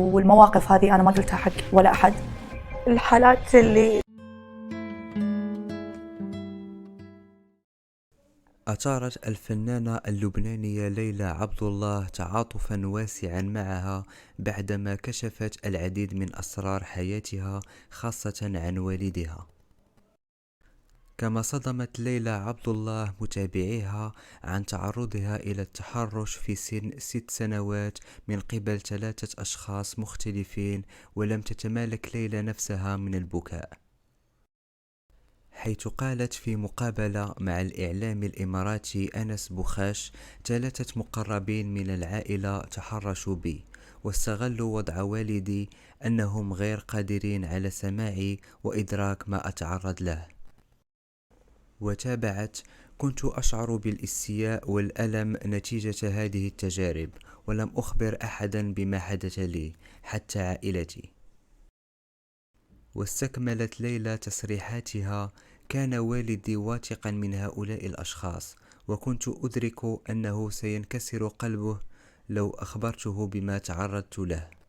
والمواقف هذه أنا ما قلتها حق ولا أحد. الحالات اللي أثارت الفنانة اللبنانية ليلى عبد الله تعاطفا واسعا معها بعدما كشفت العديد من أسرار حياتها، خاصة عن والدها. كما صدمت ليلى عبد الله متابعيها عن تعرضها إلى التحرش في سن 6 سنوات من قبل 3 أشخاص مختلفين، ولم تتمالك ليلى نفسها من البكاء، حيث قالت في مقابلة مع الإعلام الإماراتي أنس بوخاش: 3 مقربين من العائلة تحرشوا بي، واستغلوا وضع والدي أنهم غير قادرين على سماعي وإدراك ما أتعرض له. وتابعت: كنت أشعر بالاستياء والألم نتيجة هذه التجارب، ولم أخبر أحدا بما حدث لي، حتى عائلتي. واستكملت ليلى تصريحاتها: كان والدي واثقا من هؤلاء الأشخاص، وكنت أدرك أنه سينكسر قلبه لو أخبرته بما تعرضت له.